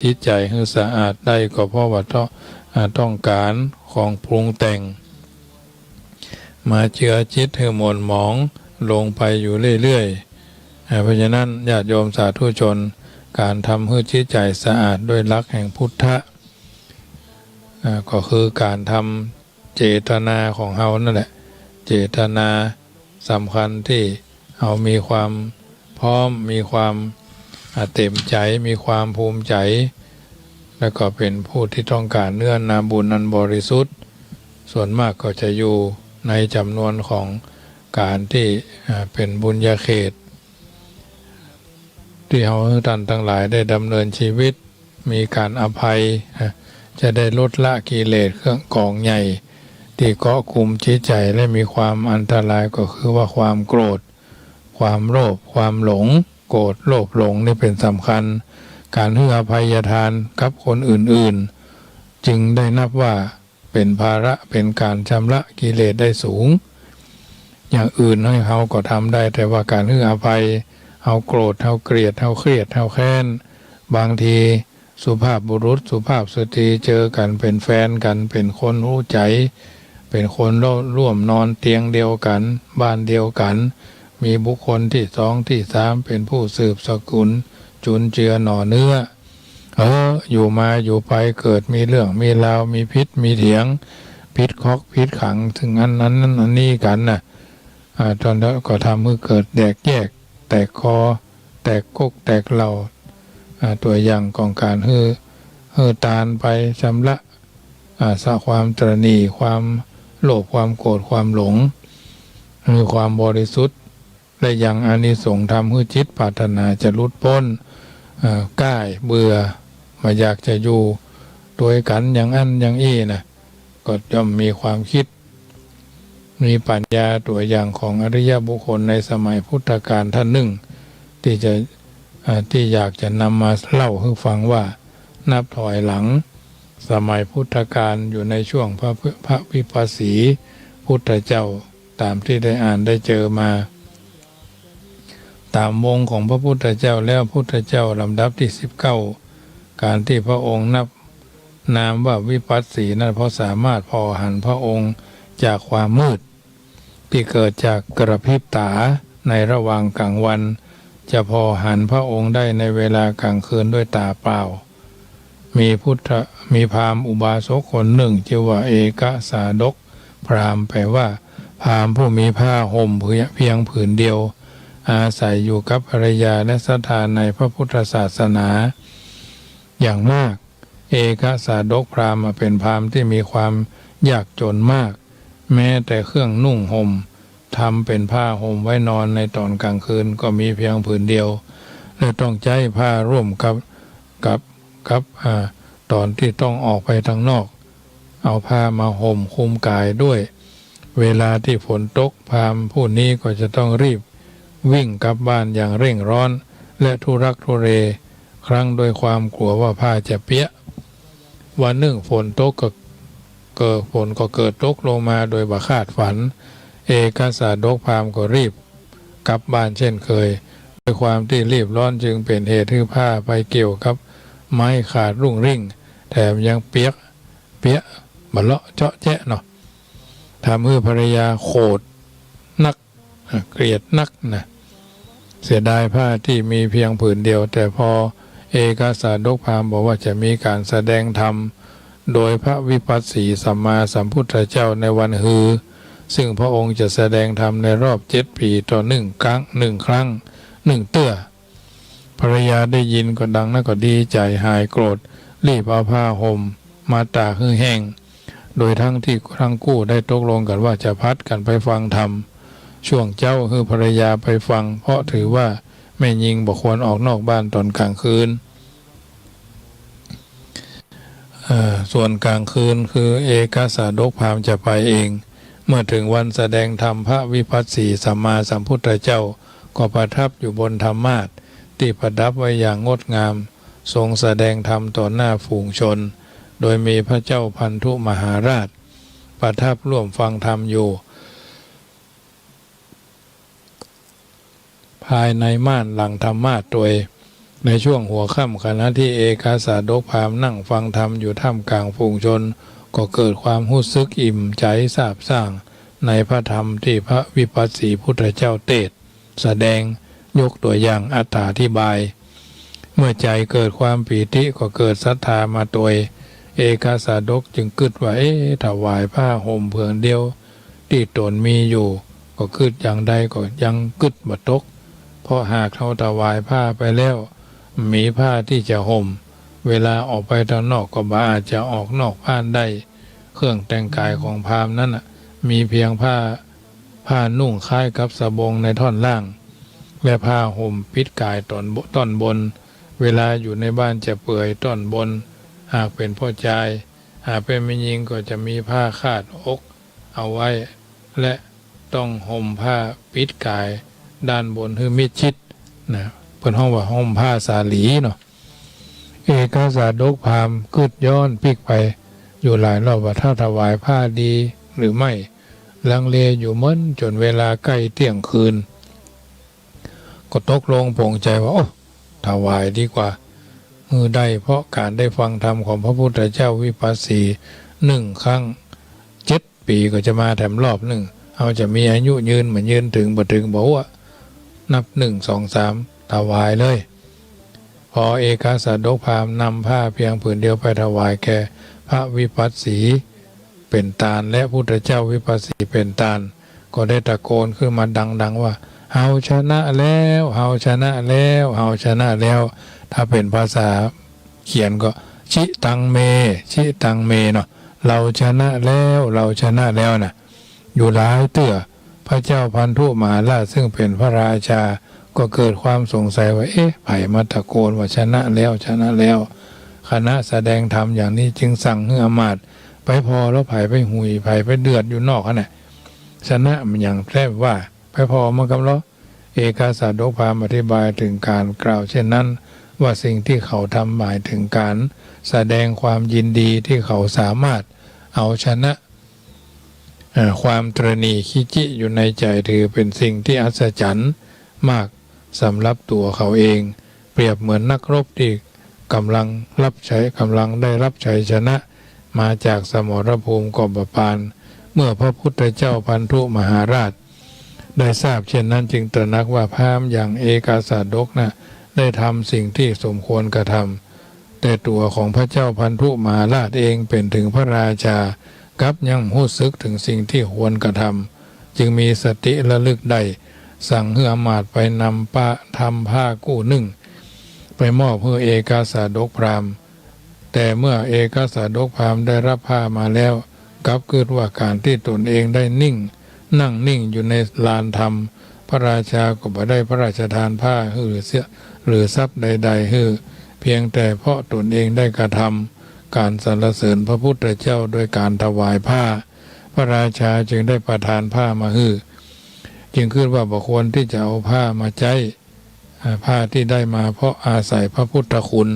จิตใจให้สะอาดได้ก็เพราะว่าต้องการของปรุงแต่งมาเจือจิตให้หม่นหมองลงไปอยู่เรื่อยๆเพราะฉะนั้นญาติโยมสาธุชนการทำให้จิตใจสะอาดด้วยหลักแห่งพุทธะก็คือการทำเจตนาของเฮานั่นแหละเจตนาสำคัญที่เรามีความพร้อมมีความเต็มใจมีความภูมิใจแล้วก็เป็นผู้ที่ต้องการเนื้อนาบุญอันบริสุทธิ์ส่วนมากก็จะอยู่ในจำนวนของการที่เป็นบุญญาเขตที่เราท่านทั้งหลายได้ดำเนินชีวิตมีการอภัยจะได้ลดละกิเลสเครื่องกองใหญ่ที่เกาะกลุ่มจิตใจและมีความอันตรายก็คือว่าความโกรธความโลภความหลงโกรธโลภหลงนี่เป็นสำคัญการให้อภัยทานกับคนอื่นๆจึงได้นับว่าเป็นภาระเป็นการชำระกิเลสได้สูงอย่างอื่นให้เขาก็ทำได้แต่ว่าการให้อภัยเอาโกรธเอาเกลียดเอาเครียดเอาแค้นบางทีสุภาพบุรุษสุภาพสตรีเจอกันเป็นแฟนกันเป็นคนรู้ใจเป็นคนร่วมนอนเตียงเดียวกันบ้านเดียวกันมีบุคคลที่สองที่สามเป็นผู้สืบสกุลจุนเจือหน่อเนื้ออยู่มาอยู่ไปเกิดมีเรื่องมีราวมีพิษมีเถียงพิษคอกพิษขังถึงอันนี้กันน่ะตอนนั้นก็ทำให้เกิดแตกแยกแตกคอแตกกกแตกเหล่าตัวอย่างของการฮือตานไปชำระสะความตระหนี่ความโลภความโกรธความหลงมีความบริสุทธิ์และยังอานิสงส์ทำให้จิตปรารถนาจะหลุดพ้นก้ายเบื่อมาอยากจะอยู่ตัวกันอย่างอันอย่างอี้นะก็ย่อมมีความคิดมีปัญญาตัวอย่างของอริยบุคคลในสมัยพุทธกาลท่านหนึ่งที่อยากจะนำมาเล่าให้ฟังว่านับถอยหลังสมัยพุทธกาลอยู่ในช่วงพระวิปัสสีพุทธเจ้าตามที่ได้อ่านได้เจอมาตามวงของพระพุทธเจ้าแล้วพุทธเจ้าลำดับที่19การที่พระองค์นับนามว่าวิปัสสีนั้นเพราะสามารถพอหันพระองค์จากความมืดที่เกิดจากกระพริบตาในระหว่างกลางวันจะพอหันพระองค์ได้ในเวลากลางคืนด้วยตาเปล่ามีพราหมณ์อุบาสกคนหนึ่งชื่อว่าเอกสาดกพราหมณ์แปลว่าพราหมณ์ผู้มีผ้าห่มเพียงผืนเดียวอาศัยอยู่กับภรรยาและศรัทธาในพระพุทธศาสนาอย่างมากเอกสาดกพราหมณ์เป็นพราหมณ์ที่มีความยากจนมากแม้แต่เครื่องนุ่งห่มทำเป็นผ้าห่มไว้นอนในตอนกลางคืนก็มีเพียงผืนเดียวและต้องใช้ผ้าร่วมกับตอนที่ต้องออกไปทางนอกเอาผ้ามาห่มคลุมกายด้วยเวลาที่ฝนตกพราหมณ์ผู้นี้ก็จะต้องรีบวิ่งกลับบ้านอย่างเร่งร้อนและทุรักทุเลครั้งโดยความกลัวว่าผ้าจะเปียกวันหนึ่งฝนตกก็เกิดตกลงมาโดยบ่คาดฝันเอกสาดกพราหมณ์ก็รีบกลับบ้านเช่นเคยด้วยความที่รีบร้อนจึงเป็นเหตุให้ผ้าไปเกี่ยวกับไม้ขาดรุ่งริ่งแถมยังเปียกบะเลาะเจาะแจ๊ะเนาะทำให้ภรรยาโกรธนักเกลียดนักนะเสียดายผ้าที่มีเพียงผืนเดียวแต่พอเอกสาดกพราหมณ์บอกว่าจะมีการแสดงธรรมโดยพระวิปัสสีสัมมาสัมพุทธเจ้าในวันฮือซึ่งพระองค์จะแสดงธรรมในรอบ7 ปีต่อ1 ครั้ง1 เตื้อภรรยาได้ยินก็ดังนั้นก็ดีใจหายโกรธรีบเอาผ้าห่มมาตากให้แห้งโดยทั้งที่ทั้งคู่ได้ตกลงกันว่าจะพัดกันไปฟังธรรมช่วงเจ้าคือภรรยาไปฟังเพราะถือว่าแม่หญิงบ่ควรออกนอกบ้านตอนกลางคืนส่วนกลางคืนคือเอกสาดกพราหมณ์จะไปเองเมื่อถึงวันแสดงธรรมพระวิปัสสีสัมมาสัมพุทธเจ้าก็ประทับอยู่บนธรรมาสน์ที่ประดับไว้อย่างงดงามทรงแสดงธรรมต่อหน้าฝูงชนโดยมีพระเจ้าพันธุมหาราชประทับร่วมฟังธรรมอยู่ภายในม่านหลังธรรมาสน์โดย ในช่วงหัวค่ำขณะที่เอกาสาดกพราหมณ์นั่งฟังธรรมอยู่ท่ามกลางฝูงชนก็เกิดความรู้สึกอิ่มใจซาบซ่านในพระธรรมที่พระวิปัสสีพุทธเจ้าเทศน์แสดงยกตัวอย่างอธิบาย เมื่อใจเกิดความปีติก็เกิดศรัทธามาตัวเอกาสาดกจึงกึดว่าถวายผ้าห่มเผือกเดียวที่ตนมีอยู่ก็กึดอย่างใดก็ยังกึดบ่ตกเพราะหากเขาถวายผ้าไปแล้วมีผ้าที่จะห่มเวลาออกไปทางนอกก็บ่อาจจะออกนอกผ้าได้เครื่องแต่งกายของพราหมณ์นั้นมีเพียงผ้านุ่งคล้ายกับสบงในท่อนล่างและผ้าห่มปิดกายท่อนบนเวลาอยู่ในบ้านจะเปื่อยท่อนบนหากเป็นพ่อชายหากเป็นแม่หญิงก็จะมีผ้าคาดอกเอาไว้และต้องห่มผ้าปิดกายด้านบนคือมิดชิดนะเพิ่นห้องว่าห่มผ้าสาลีเนาะเอกาสาดกพราหมณ์กึดย้อนพลิกไปอยู่หลายรอบว่าถ้าถวายผ้าดีหรือไม่ลังเลอยู่เหมือนจนเวลาใกล้เที่ยงคืนก็ตกลงปลงใจว่าโอ้ถวายดีกว่ามือได้เพราะการได้ฟังธรรมของพระพุทธเจ้าวิปัสสี1 ครั้ง7 ปีก็จะมาแถมรอบหนึ่งเอาจะมีอายุยืนเหมือนยืนถึงบ่ถึงบอกว่านับ1 2 3ถวายเลยพอเอกาสาดกพราหมณ์นำผ้าเพียงผืนเดียวไปถวายแก่พระวิปัสสีเป็นตาลและพุทธเจ้าวิปัสสีเป็นตาลก็ได้ตะโกนขึ้นมาดังๆว่าเฮาชนะแล้วเฮาชนะแล้วเฮาชนะแล้วถ้าเป็นภาษาเขียนก็ชิตังเมชิตังเมเนาะเราชนะแล้วเราชนะแล้วนะอยู่หลายเตื้อพระเจ้าพันธุมหาราชซึ่งเป็นพระราชาก็เกิดความสงสัยว่าไผ่มาตะโกนว่าชนะแล้วชนะแล้วคณะแสดงธรรมอย่างนี้จึงสั่งให้อมาตย์ไปพอแล้วไผ่ไปหุยไผ่ไปเดือดอยู่นอกน่ะชนะมันอย่างแทบว่าไปพอมากำล้อเอกาสาดกพราหมณ์อธิบายถึงการกล่าวเช่นนั้นว่าสิ่งที่เขาทำหมายถึงการแสดงความยินดีที่เขาสามารถเอาชนะความตรณีขี้จิอยู่ในใจถือเป็นสิ่งที่อัศจรรย์มากสำหรับตัวเขาเองเปรียบเหมือนนักรบที่กำลังได้รับชัยชนะมาจากสมรภูมิกบฏานเมื่อพระพุทธเจ้าพันธุมหาราชได้ทราบเช่นนั้นจึงตระหนักว่าพราหมณ์อย่างเอกาสาดกได้ทำสิ่งที่สมควรกระทำแต่ตัวของพระเจ้าพันธุมหาราชเองเป็นถึงพระราชากับยังรู้สึกถึงสิ่งที่ควรกระทำจึงมีสติระลึกได้สั่งให้อมาตย์ไปนำทำผ้ากู้นึ่งไปมอบให้เอกาสาดกพราหมณ์แต่เมื่อเอกาสาดกพราหมณ์ได้รับผ้ามาแล้วกลับเกิดว่าการที่ตนเองได้นั่งนิ่งอยู่ในลานธรรมพระราชาก็บ่ได้พระราชทานผ้าหรือทรัพย์ใดๆให้เพียงแต่เพราะตนเองได้กระทำการสรรเสริญพระพุทธเจ้าโดยการถวายผ้าพระราชาจึงได้ประทานผ้ามาให้จึงขึ้นว่าบุคคลที่จะเอาผ้ามาใช้ผ้าที่ได้มาเพราะอาศัยพระพุทธคุณ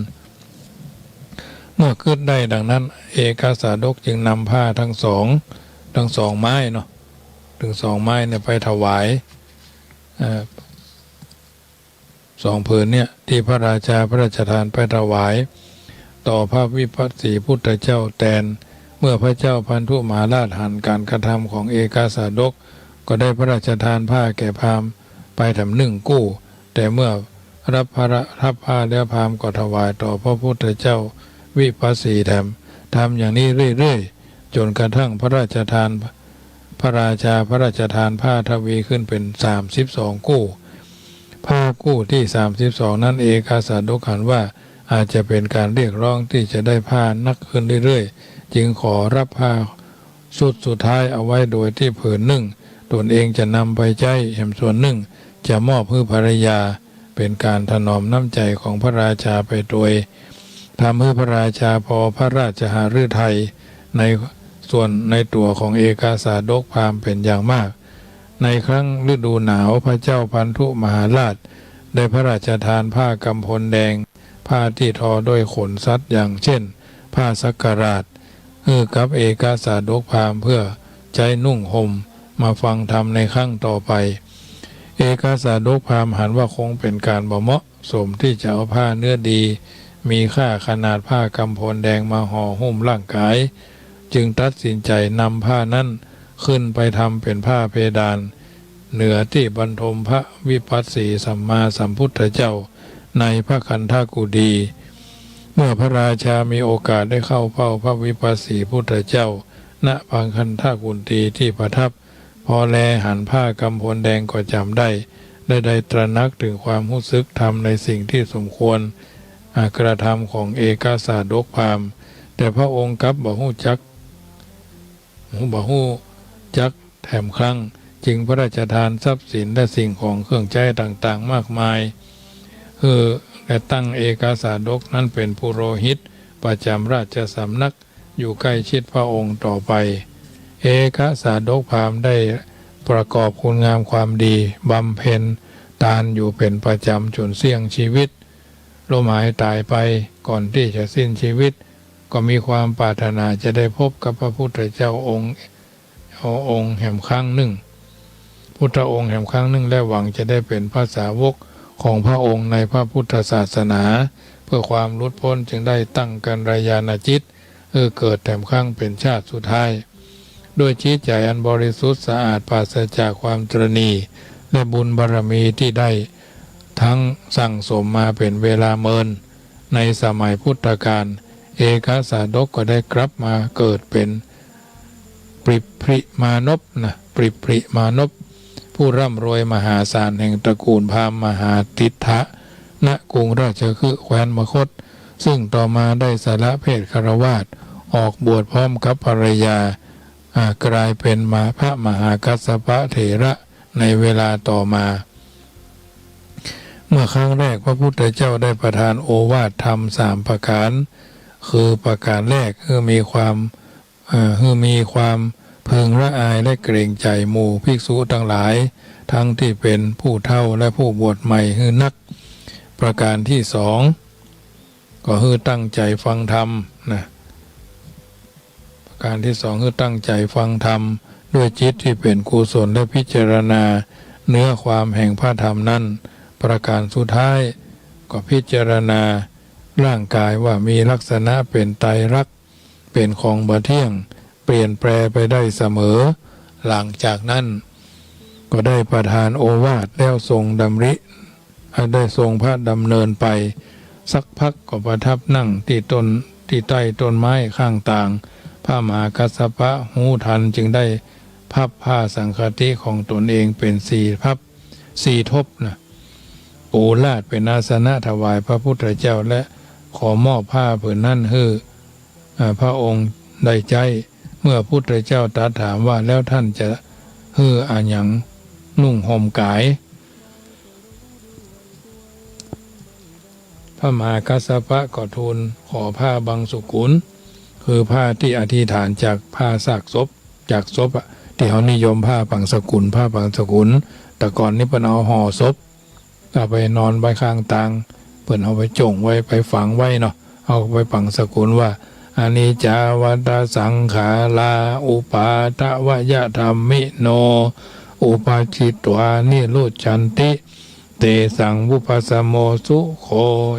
เมื่อขึ้นได้ดังนั้นเอกาสาดกจึงนำผ้าทั้งสองไม้เนาะถึง2 ไม้เนี่ยไปถวาย2 ผืนเนี่ยที่พระราชาพระราชทานไปถวายต่อพระวิปัสสีพุทธเจ้าแทนเมื่อพระเจ้าพันธุมหาราชหันการกระทำของเอกาสาดกก็ได้พระราชทานผ้าแก่พราหมณ์ไปทำ1 กู้แต่เมื่อรับผ้าแล้วพราหมณ์ก็ถวายต่อพระพุทธเจ้าวิปัสสีทำอย่างนี้เรื่อยๆจนกระทั่งพระราชทานพระราชาพระราชทานผ้าทวีขึ้นเป็น32 กู้ผ้ากู้ที่32นั้นเอกาสาดกเห็นว่าอาจจะเป็นการเรียกร้องที่จะได้ผ้านักขึ้นเรื่อยๆจึงขอรับผ้าชุดสุดท้ายเอาไว้โดยที่ผืน1ตนเองจะนำไปใช้แห่งส่วน1จะมอบให้ภรรยาเป็นการถนอมน้ำใจของพระราชาไปโดยทำให้พระราชาพอพระราชหฤทัยในตัวของเอกาสาดกพราหมณ์เป็นอย่างมากในครั้งฤดูหนาวพระเจ้าพันธุมหาราชได้พระราชทานผ้ากำพลแดงผ้าที่ทอด้วยขนสัตว์อย่างเช่นผ้าสักการาชกับเอกาสาดกพราหมณ์เพื่อใช้นุ่งห่มมาฟังธรรมในครั้งต่อไป เอกสาดกพราหมณ์หันว่าคงเป็นการบ่เหมาะสมที่จะเอาผ้าเนื้อดีมีค่าขนาดผ้ากำพลแดงมาห่อหุ้มร่างกายจึงตัดสินใจนำผ้านั้นขึ้นไปทำเป็นผ้าเพดานเหนือที่บรรทมพระวิปัสสีสัมมาสัมพุทธเจ้าในพระคันธกุฎีเมื่อพระราชามีโอกาสได้เข้าเฝ้าพระวิปัสสีพุทธเจ้าณพังคันธกุฎีที่ประทับพอแลหันผ้ากำพลแดงก็จำได้ตระหนักถึงความรู้สึกทำในสิ่งที่สมควรกระทำของเอกสาดกพราหมณ์แต่พระองค์กลับบ่ฮู้จักแถมครั้งจึงพระราชทานทรัพย์สินและสิ่งของเครื่องใช้ต่างๆมากมายและตั้งเอกสาดกนั้นเป็นปุโรหิตประจำราชสำนักอยู่ใกล้ชิดพระองค์ต่อไปเอกสาดกพราหมณ์ได้ประกอบคุณงามความดีบำเพ็ญทานอยู่เป็นประจำจนเสี่ยงชีวิตลมหายตายไปก่อนที่จะสิ้นชีวิตก็มีความปรารถนาจะได้พบกับพระพุทธเจ้าองค์แห่งครั้งหนึ่งพุทธองค์แห่งครั้งหนึ่งและหวังจะได้เป็นพระสาวกของพระองค์ในพระพุทธศาสนาเพื่อความหลุดพ้นจึงได้ตั้งกัลยาณจิตเกิดแถมครั้งเป็นชาติสุดท้ายด้วยจิตใจอันบริสุทธิ์สะอาดปราศจากความตระหนี่และบุญบารมีที่ได้ทั้งสั่งสมมาเป็นเวลาเมินในสมัยพุทธกาลเอกสาดกก็ได้กลับมาเกิดเป็นปริมานพผู้ร่ำรวยมหาศาลแห่งตระกูลพราหมณ์มหาทิฏฐะณกรุงราชคฤห์แคว้นมคธซึ่งต่อมาได้สละเพศคฤหัสถ์ออกบวชพร้อมกับภรรยากลายเป็นพระมหากัสสปะเถระในเวลาต่อมาเมื่อครั้งแรกพระพุทธเจ้าได้ประทานโอวาทธรรม3ประการคือประการแรกคือมีความพึงละอายและเกรงใจหมู่ภิกษุทั้งหลายทั้งที่เป็นผู้เฒ่าและผู้บวชใหม่คือนักประการที่2ก็คือตั้งใจฟังธรรมนะประการที่2คือตั้งใจฟังธรรมด้วยจิตที่เป็นกุศลและพิจารณาเนื้อความแห่งพระธรรมนั้นประการสุดท้ายก็พิจารณาร่างกายว่ามีลักษณะเป็นไตรลักษณ์เป็นของบ่เที่ยงเปลี่ยนแปลไปได้เสมอหลังจากนั้นก็ได้ประทานโอวาทแล้วทรงดำริได้ทรงพระดำเนินไปสักพักก็ประทับนั่งที่ใต้ต้นไม้ข้างต่างพระมหากัสสปะหูทันจึงได้พับผ้าสังฆติของตนเองเป็น4 ทบนะปูลาดเป็นอาสนะถวายพระพุทธเจ้าและขอมอบผ้าผืนนั้นให้พระองค์ได้ใจเมื่อพุทธเจ้าตรัสถามว่าแล้วท่านจะอาหยังนุ่งห่มกายพระมหากัสสปะก็ทูลขอผ้าบังสุกุลคือผ้าที่อธิษฐานจากผ้าซากศพจากศพที่เขานิยมผ้าบังสกุลแต่ก่อนนี้เพิ่นเอาห่อศพเอาไปนอนไว้ข้างต่างเพิ่นเอาไปจงไว้ไปฝังไว้เนาะเอาไปบังสกุลว่าอนิจจาวัฏสังขาราอุปาทวยธรรมิโนอุปาชิตวานิโรจฉันติเตสังวุปสมโมสุโค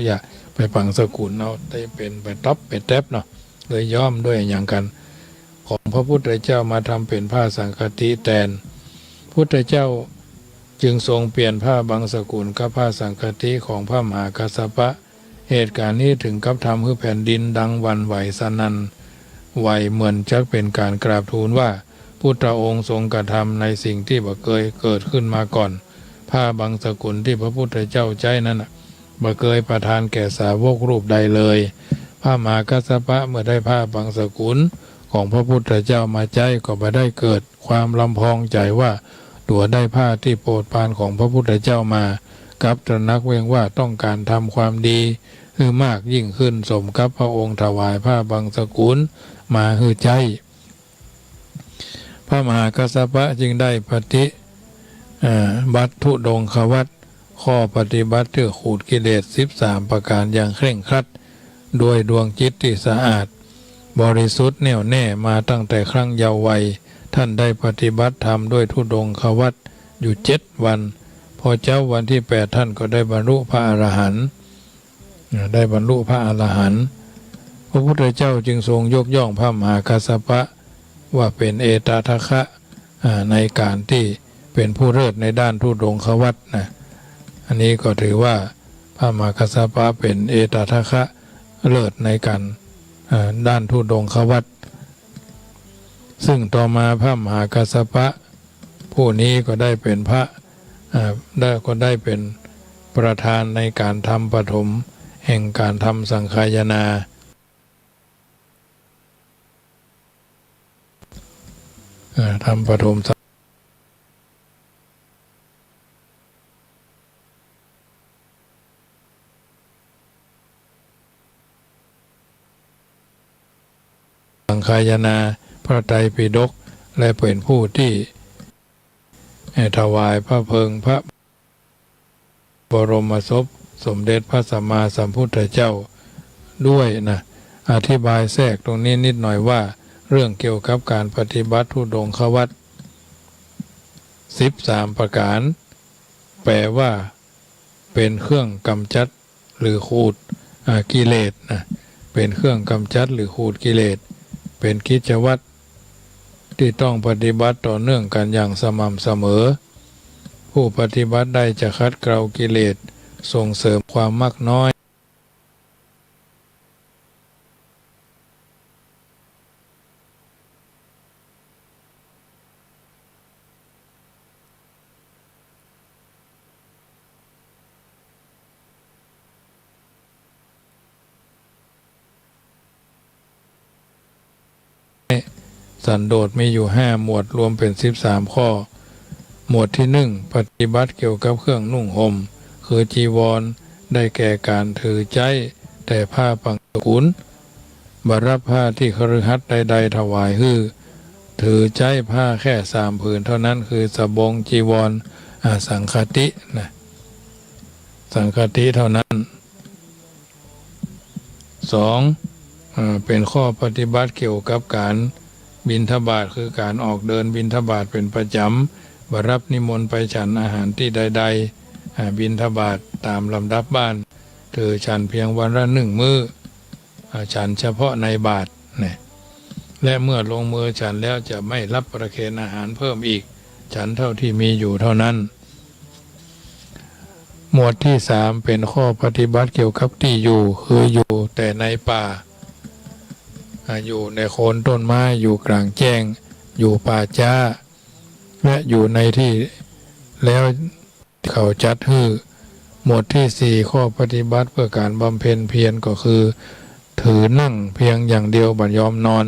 อย่าไปฝังสกุลเอาได้เป็นไปต๊อบไปแทบเนาะเลยย้อมด้วยอย่างกันของพระพุทธเจ้ามาทำเป็นผ้าสังฆติแทนพุทธเจ้าจึงทรงเปลี่ยนผ้าบางสกุลกับผ้าสังฆติของพระมหากัสสปะเหตุการณ์นี้ถึงกับทำให้แผ่นดินดังหวั่นไหวสนั่นไหวเหมือนจะเป็นการกราบทูลว่าพุทธองค์ทรงกระทำในสิ่งที่บ่เคยเกิดขึ้นมาก่อนผ้าบางสกุลที่พระพุทธเจ้าใช้นั้นบ่เคยประทานแก่สาวกรูปใดเลยพระมหากัสสปะเมื่อได้ผ้าบางสกุลของพระพุทธเจ้ามาใช้ก็บ่ได้เกิดความลำพองใจว่าตัวได้ผ้าที่โปรดปรานของพระพุทธเจ้ามากับตระหนักเวงว่าต้องการทำความดีคือมากยิ่งขึ้นสมกับพระองค์ถวายผ้าบางสกุลมาคือใจพระมหากัสสปะจึงได้ปฏิบัติธุดงควัตรข้อปฏิบัติเพื่อขูดกิเลส13ประการอย่างเคร่งครัดด้วยดวงจิตที่สะอาดบริสุทธิ์แน่วแน่มาตั้งแต่ครั้งเยาว์วัยท่านได้ปฏิบัติธรรมด้วยธุดงควัตรอยู่7 วัน พอเจ้าวันที่8ท่านก็ได้บรรลุพระอรหันต์ได้บรรลุพระอรหันต์พระพุทธเจ้าจึงทรงยกย่องพระมหากัสสปะว่าเป็นเอตทัคคะในการที่เป็นผู้เลิศในด้านธุดงควัตรนะอันนี้ก็ถือว่าพระมหากัสสปะเป็นเอตทัคคะเลิศในการด้านธุดงควัตรซึ่งต่อมาพระมหากัสสปะผู้นี้ก็ได้เป็นพระก็ได้เป็นประธานในการทำปฐมแห่งการทำสังฆายนาทำปฐมสังฆายนาพระไตรปิฎกและเป็นผู้ที่ถวายพระเพลิงพระบรมศพสมเด็จพระสัมมาสัมพุทธเจ้าด้วยนะอธิบายแทรกตรงนี้นิดหน่อยว่าเรื่องเกี่ยวกับการปฏิบัติธุดงควัตร13ประการแปลว่าเป็นเครื่องกำจัดหรือขูดกิเลสนะเป็นเครื่องกำจัดหรือขูดกิเลสเป็นกิจวัตรที่ต้องปฏิบัติต่อเนื่องกันอย่างสม่ำเสมอผู้ปฏิบัติได้จะคัดเกลากิเลสส่งเสริมความมักน้อยสันโดษมีอยู่5หมวดรวมเป็น13ข้อหมวดที่1ปฏิบัติเกี่ยวกับเครื่องนุ่งห่มคือจีวรได้แก่การถือใจแต่ผ้าปังกุลบรรผ้าที่คฤหัสถ์ใดๆถวายถือใจผ้าแค่3ผืนเท่านั้นคือสบงจีวรสังฆตินะสังฆติเท่านั้น2เป็นข้อปฏิบัติเกี่ยวกับการบิณฑบาตคือการออกเดินบิณฑบาตเป็นประจำบัดรับนิมนต์ไปฉันอาหารที่ใดๆบิณฑบาตตามลำดับบ้านถือฉันเพียงวันละ1 มื้อฉันเฉพาะในบาตรเนี่ยและเมื่อลงมือฉันแล้วจะไม่รับประเคนอาหารเพิ่มอีกฉันเท่าที่มีอยู่เท่านั้นหมวดที่3เป็นข้อปฏิบัติเกี่ยวกับที่อยู่คืออยู่แต่ในป่าอยู่ในโคนต้นไม้อยู่กลางแจ้งอยู่ป่าช้าและอยู่ในที่แล้วเขาจัดให้หมวดที่4ข้อปฏิบัติเพื่อการบำเพ็ญเพียรก็คือถือนั่งเพียงอย่างเดียวบัดยอมนอน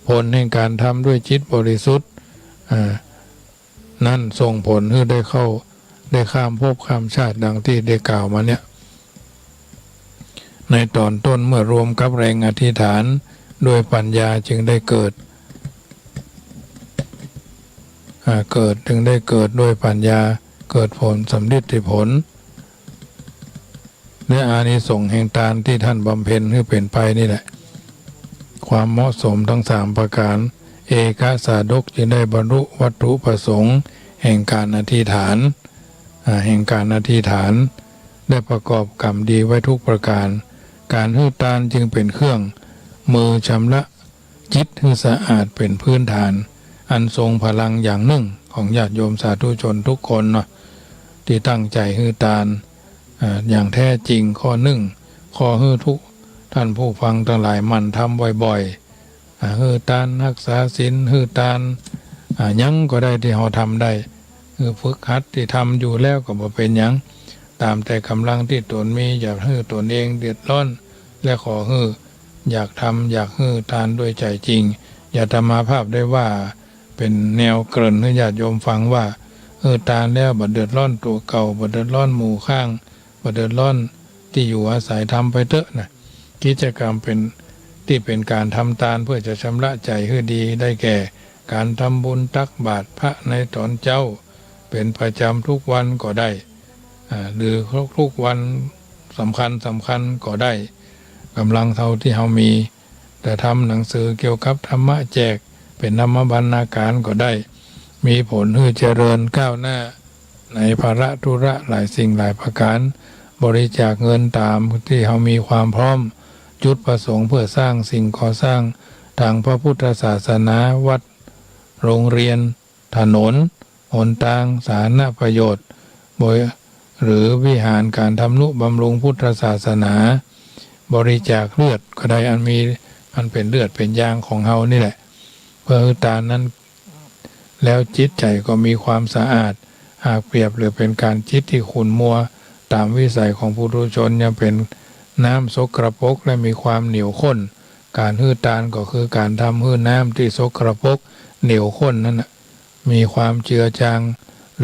ผลแห่งการทำด้วยจิตบริสุทธิ์นั่นส่งผลให้ได้ข้ามภพข้ามชาติดังที่ได้กล่าวมาเนี่ยในตอนต้นเมื่อรวมกับแรงอธิษฐานด้วยปัญญาจึงได้เกิดจึงได้เกิดด้วยปัญญาเกิดผลสำเร็จผลและอานิสงส์แห่งทานที่ท่านบำเพ็ญให้เป็นไปนี่แหละความเหมาะสมทั้ง3ประการเอกสาดกจึงได้บรรลุวัตถุประสงค์แห่งการอธิษฐานได้ประกอบกรรมดีไว้ทุกประการการให้ทานจึงเป็นเครื่องมือชำระจิตให้สะอาดเป็นพื้นฐานอันทรงพลังอย่างหนึ่งของญาติโยมสาธุชนทุกคนเนาะที่ตั้งใจให้ทานอย่างแท้จริงข้อ1ข้อให้ทุกท่านผู้ฟังทั้งหลายมันทำบ่อยๆให้ทานรักษาศีลให้ทานยังก็ได้ที่เราทำได้ฝึกหัดที่ทำอยู่แล้วก็บ่เป็นหยังตามแต่กำลังที่ตนมีอยากให้ตนเองเดือดร้อนและขอให้อยากทำอยากให้ทานด้วยใจจริงอย่าธรรมาภาพได้ว่าเป็นแนวเกริ่นให้ญาติโยมฟังว่าทานแล้วบ่เดือดร้อนตัวเก่าบ่เดือดร้อนหมู่ข้างบ่เดือดร้อนที่อยู่อาศัยทำไปเถอะนะกิจกรรมที่เป็นการทำทานเพื่อจะชำระใจให้ดีได้แก่การทำบุญตักบาตรพระในตอนเจ้าเป็นประจำทุกวันก็ได้หรือทุกวันสำคัญก็ได้กำลังเท่าที่เรามีแต่ทำหนังสือเกี่ยวกับธรรมะแจกเป็นธรรมบรรณาการก็ได้มีผลให้เจริญก้าวหน้า ในภาระธุระหลายสิ่งหลายประการบริจาคเงินตามที่เขามีความพร้อมจุดประสงค์เพื่อสร้างสิ่งก่อสร้างทางพระพุทธศาสนาวัดโรงเรียนถนนหนทางสาธารณประโยชน์หรือวิหารการทำนุบำรุงพุทธศาสนาบริจาคเลือดก็ได้มันเป็นเลือดเป็นยางของเฮานี่แหละเพื่อตานั้นแล้วจิตใจก็มีความสะอาดหากเปรียบหรือเป็นการจิตที่ขุ่นมัวตามวิสัยของปุถุชนยังเป็นน้ำสกปรกและมีความเหนียวข้นการหื้อตาลก็คือการทำหื้อน้ำที่สกปรกเหนียวข้นนั่นนะมีความเจือจาง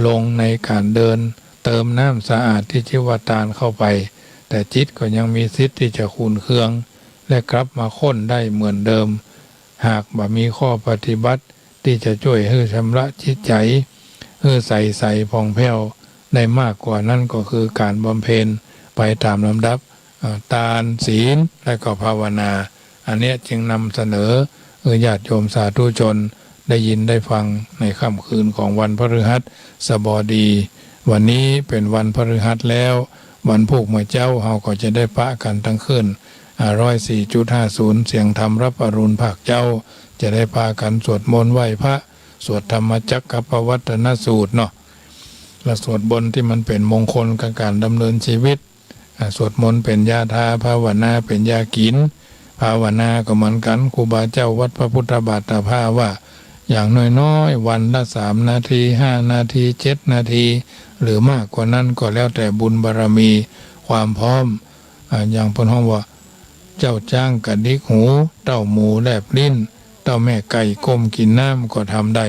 ลงในการเดินเติมน้ำสะอาดที่ชื่อว่าตาลเข้าไปแต่จิตก็ยังมีสิทธิ์ที่จะขุ่นเคืองและกลับมาข้นได้เหมือนเดิมหากบ่มีข้อปฏิบัติที่จะช่วยให้ชำระจิตใจให้ใสผ่องแผ้วได้มากกว่านั้นก็คือการบำเพ็ญไปตามลำดับทานศีลและก็ภาวนาอันนี้จึงนำเสนอญาติโยมสาธุชนได้ยินได้ฟังในค่ำคืนของวันพฤหัสบดีวันนี้เป็นวันพฤหัสแล้ววันพวกเมื่อเจ้าเฮาก็จะได้ปะกันทั้งคืน104.50 เสียงธรรมรับอรุณภาคเจ้าจะได้พากันสวดมนต์ไหว้พระสวดธรรมจักรปวัตนสูตรเนาะและสวดบนที่มันเป็นมงคลกับการดำเนินชีวิตสวดมนต์เป็นยาทาภาวนาเป็นยากินภาวนาก็เหมือนกันครูบาเจ้าวัดพระพุทธบาทภาว่าอย่างน้อยๆวันละ3 นาที5 นาที7 นาทีหรือมากกว่านั้นก็แล้วแต่บุญบารมีความพร้อมอย่างพระห้องว่าเจ้าจ้างกระดิกหูเต้าหมูแลบลิ้นเต้าแม่ไก่ก้มกินน้ำก็ทำได้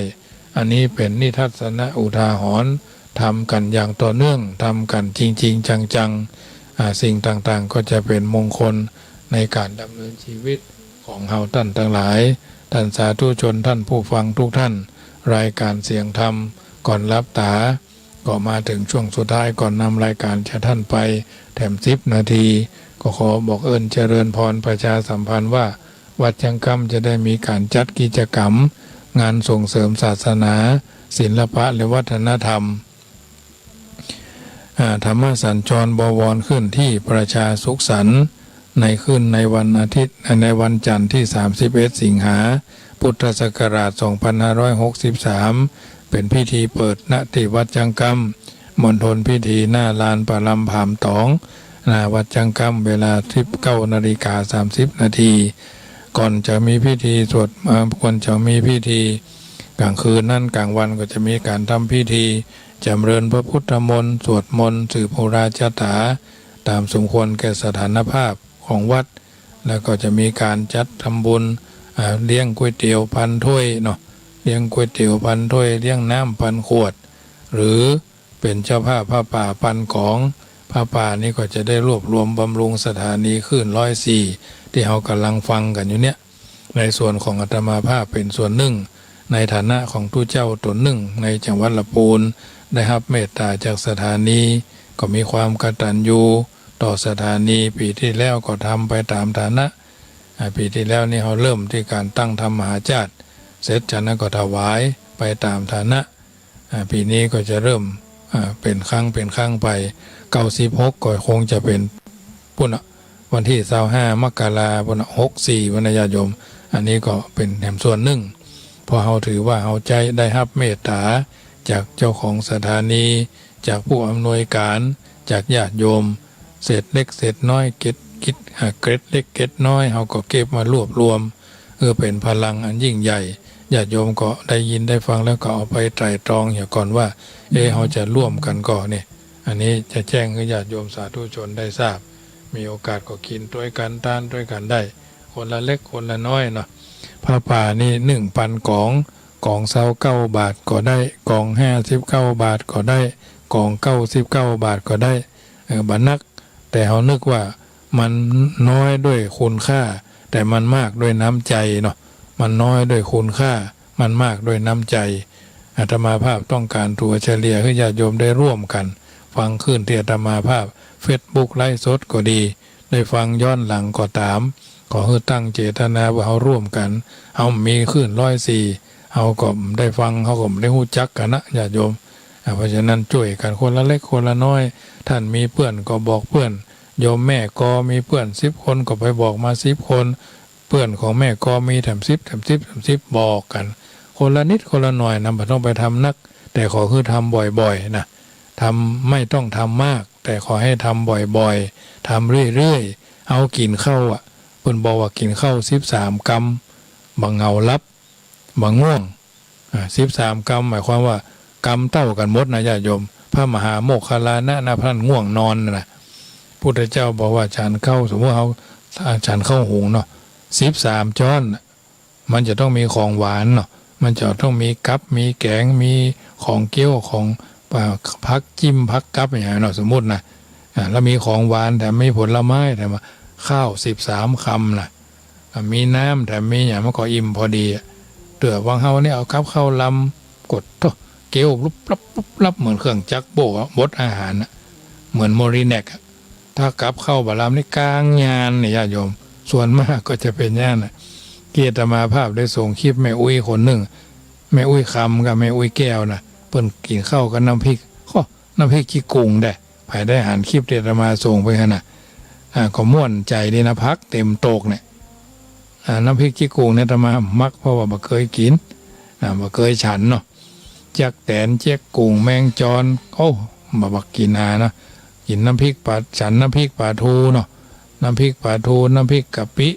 อันนี้เป็นนิทัศนอุทาหรณ์ทำกันอย่างต่อเนื่องทำกันจริงๆจังๆสิ่งต่างๆก็จะเป็นมงคลในการดำเนินชีวิตของเฮาท่านทั้งหลายท่านสาธุชนท่านผู้ฟังทุกท่านรายการเสียงธรรมก่อนรับตาก็มาถึงช่วงสุดท้ายก่อนนำรายการจะท่านไปแถม10 นาทีก็ขอบอกเอิญเจริญพรประชาสัมพันธ์ว่าวัดจังกำจะได้มีการจัดกิจกรรมงานส่งเสริมศาสนาศิลปะและวัฒนธรรมธรรมสัญจรบวรขึ้นที่ประชาสุขสันต์ในขึ้นในวันอาทิตย์ในวันจันทร์ที่31 สิงหาพุทธศักราช2563เป็นพิธีเปิดณที่วัดจังกำมณฑลพิธีหน้าลานปรำผามตองหน้าวัดจังกำเวลา19:30 นาทีก่อนจะมีพิธีสวดก่อนจะมีพิธีกลางคืนนั่นกลางวันก็จะมีการทำพิธีจำเริญพระพุทธมนต์สวดมนต์สืบโหราชถาตามสมควรแก่สถานภาพของวัดแล้วก็จะมีการจัดทำบุญเลี้ยงก๋วยเตี๋ยวพันถ้วยเนาะเลี้ยงก๋วยเตี๋ยวพันถ้วยเลี้ยงน้ำพันขวดหรือเป็นเจ้าภาพผ้าป่าพันของผ้าป่านี้ก็จะได้รวบรวมบำรุงสถานีคลื่น104ที่เรากำลังฟังกันอยู่เนี่ยในส่วนของอาตมาภาพเป็นส่วนหนึ่งในฐานะของทุเจ้าตนหนึ่งในจังหวัดลำพูนได้รับเมตตาจากสถานีก็มีความกตัญญูต่อสถานีปีที่แล้วก็ทำไปตามฐานะปีที่แล้วนี่เขาเริ่มที่การตั้งธรรมมหาจาตุเสร็จจากนั้นก็ถวายไปตามฐานะปีนี้ก็จะเริ่มเป็นครั้งไป96ก็คงจะเป็นปุ่นวันที่25 มกราคม64วันญาติโยมอันนี้ก็เป็นแถมส่วนหนึ่งพอเขาถือว่าเขาใจได้รับเมตตาจากเจ้าของสถานีจากผู้อำนวยการจากญาติโยมเศษเล็กเศษน้อยเกล็ดเล็กเกล็ดน้อยเขาก็เก็บมารวบรวมเป็นพลังอันยิ่งใหญ่ญาติโยมก็ได้ยินได้ฟังแล้วก็เอาไปไตร่ตรองอย่างก่อนว่าเขาจะร่วมกันก่อนเนี่ยอันนี้จะแจ้งให้ญาติโยมสาธุชนได้ทราบมีโอกาสก็กินด้วยกันทานด้วยกันได้คนละเล็กคนละน้อยเนาะผ้าป่านี่1,000 กล่อง29 บาทก็ได้กล่อง59 บาทก็ได้กล่อง99 บาทก็ได้บัดนักแต่เขานึกว่ามันน้อยด้วยคุณค่าแต่มันมากด้วยน้ำใจเนาะมันน้อยด้วยคุณค่ามันมากด้วยน้ำใจอาตมาภาพต้องการตัวเฉลี่ยให้ญาติโยมได้ร่วมกันฟังขึ้นที่อาตมาภาพ Facebook ไลฟ์สดก็ดีได้ฟังย้อนหลังก็ตามขอให้ตั้งเจตนาว่าเขาร่วมกันเขามีขึ้น104เขาก็ได้ฟังเขาก็ได้หู้จักกันนะญาติโยม เพราะฉะนั้นช่วยกันคนละเล็กคนละน้อยท่านมีเพื่อนก็บอกเพื่อนโยมแม่ก็มีเพื่อน10 คนก็ไปบอกมา10 คนเพื่อนของแม่ก็มีแถม10บอกกันคนละนิดคนละหน่อยนำไปต้องไปทำนักแต่ขอคือทำบ่อยๆนะทำไม่ต้องทำมากแต่ขอให้ทำบ่อยๆทำเรื่อยๆเอากินข้าวเพิ่นบอกว่ากินข้าว13 กรัมบางเงาลับบางง่วง13 กรัมหมายความว่ากำเต้ากันหมดนะญาติโยมพระมหาโมคคัลลานะพระง่วงนอนนะพุทธเจ้าบอกว่าฉันเข้าสมมติเขาฉันเข้าหุงเนาะ13 ช้อนมันจะต้องมีของหวานเนาะมันจะต้องมีกับมีแกงมีของเกี๊ยวของพักจิ้มพักกับอย่างเนาะสมมุตินะแล้วมีของหวานแต่ไม่ผลไม้แต่มาข้าว13 คำนะมีน้ำแต่มีอย่างมันก็อิ่มพอดีเตือวังเฮาเนี่ยเอากับข้าวลำกดโตเกี๊ยวลุบลับเหมือนเครื่องจักรโบกบดอาหารนะเหมือนโมริแนกถ้ากับเข้าบาลามนี่กลางงานเนี่ยญาติโยมส่วนมากก็จะเป็นย่านนะเกียรติมาภาพได้ส่งคลิปแม่อุ้ยคนหนึ่งแม่อุ้ยคำกับแม่อุ้ยแก้วนะเปิ้นกินข้าวกับน้ำพริกน้ำพริกขี้กุ้งได้ภายได้หันคลิปเดตมาส่งไปขนาดก็ม่วนใจดีนะพักเต็มโตกเนี่ยน้ำพริกขี้กุ้งเนี่ยตมามักเพราะว่าบ่เคยกินบ่เคยฉันเนาะจักแตนเจ๊กกุ้งแมงจอนบักกินนะกินน้ำพริกปลาฉันน้ำพริกปลาทูเนาะน้ำพริกปลาทูน้ำพริกกะปิ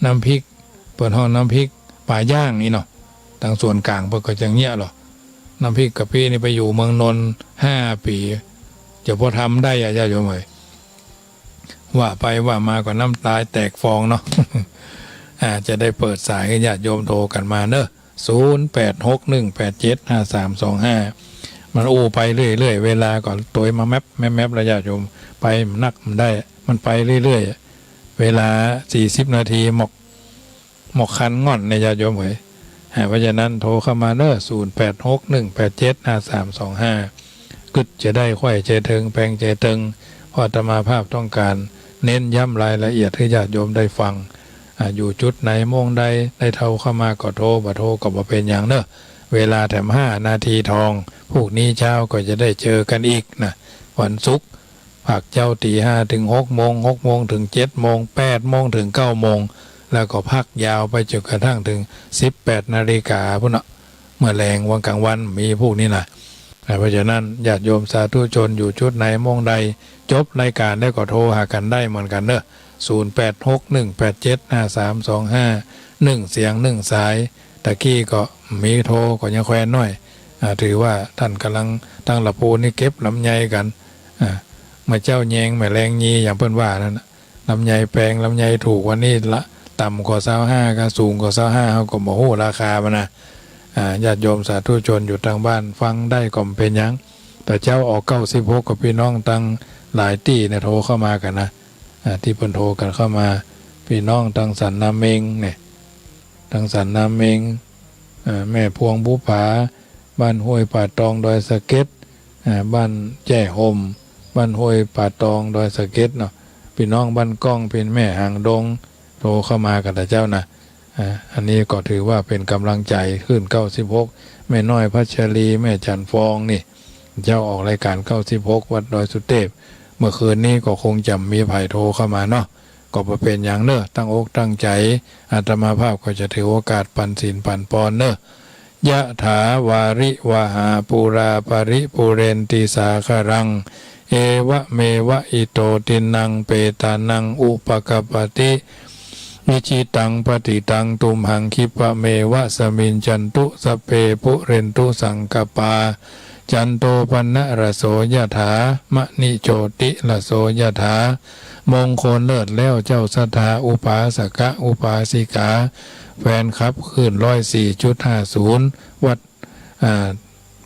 น้ำพริกเปิดห้องน้ำพริกปลาย่างนี่เนาะทางส่วนกลางเปิดก็จะเงี้ยหรอน้ำพริกกะปินี่ไปอยู่เมืองนนท์5 ปีจะพอทำได้ญาติโยมเลยว่าไปว่ามาก็น้ำตาแตกฟองเนาะ จะได้เปิดสายให้ญาติโยมโทรกันมาเนอะ0861875325มันไปเรื่อยๆเวลาก่อนตัวมาแมประยะโยมไปนักมันได้มันไปเรื่อยๆเวลา40 นาทีหมกคันง่อนในญาติโยมเผยเพราะฉะนั้นโทรเข้ามาเนอะ0861875325กึดจะได้ค่อยใจถึงแปลงใจตึงพออาตมาภาพต้องการเน้นย้ำรายละเอียดให้ญาติโยมได้ฟังอยู่จุดไหนโมงใดได้เท่าเข้ามาก็โทรบ่โทรก็บ่เป็นอย่างเนอะเวลาแถม5 นาทีทองพวกนี้เช้าก็จะได้เจอกันอีกนะวันศุกร์ผักเจ้าตี 5 ถึง 6 โมง 6 โมงถึง 7 โมง 8 โมงถึง 9 โมงแล้วก็พักยาวไปจนกระทั่งถึง18 นาฬิกาพุ่นนะเมื่อแรงวันกลางวันมีพวกนี้นะเพราะฉะนั้นญาติโยมสาธุชนอยู่จุดไหนโมงใดจบรายการได้ก็โทรหากันได้เหมือนกันเนอะ0861875325 1 เสียง 1 สายตะกี้ก็มีโทรก็ยังแควนน้อยถือว่าท่านกำลังตั้งหลับปูนี่เก็บลำไยกันมาเจ้าแยงแม่แรงยีอย่างเพิ่นว่านั่นลำไยแปลงลำไยถูกวันนี้ละต่ำกว่า25ก็สูงกว่า25เขาก็บ่ฮู้ราคามันนะญาติโยมสาธุชนอยู่ทางบ้านฟังได้ก็เป็นหยังแต่เจ้าออก96กับพี่น้องตั้งหลายตี้เนี่ยโทรเข้ามากันนะที่เพิ่นโทรกันเข้ามาพี่น้องทางสันนาเมงเนี่ยทางสันนาเมงแม่พวงบุผาบ้านห้วยป่าตองดอยสะเก็ดบ้านแจ้ห่มบ้านห้วยป่าตองดอยสะเก็ดเนาะพี่น้องบ้านก้องเป็นแม่หางดงโทรเข้ามากันแต่เจ้านะอันนี้ก็ถือว่าเป็นกำลังใจขึ้น96แม่น้อยพัชรีแม่จันฟองนี่เจ้าออกรายการ96วัดดอยสุเทพเมื่อคืนนี้ก็คงจะมีไผ่โทรเข้ามาเนาะก็เป็นอย่างเนอะตั้งอกตั้งใจอาตมาภาพก็จะถือโอกาสปันศีลปันปอนเนอะยะถาวาริวหาปูราปริปุเรนติสาคารังเอวะเมวะอิโตตินังเปตานังอุปกปติวิจิตังปฏิตังตุมหังคิปะเมวะสมินจันตุสเปปุเรนตุสังกปาจันโตปันนะระโสยถามะนิโชติระโสยถามงคลเลิศแล้วเจ้าสถาอุปาสกะอุปาสิกาแฟนครับขึ้น104.50วัด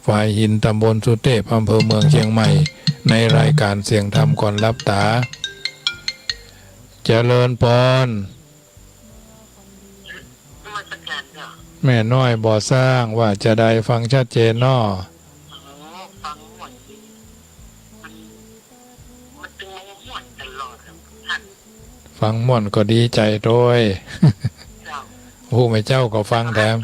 ฝ่ายหินตำบลสุเทพอำเภอเมืองเชียงใหม่ในรายการเสียงธรรมก่อนรับตาเจริญพรแม่น้อยบ่อสร้างว่าจะได้ฟังชัดเจนน้อฟังม่วนก็ดีใจด้วยผู้ไม่เจ้าก็ฟังแถม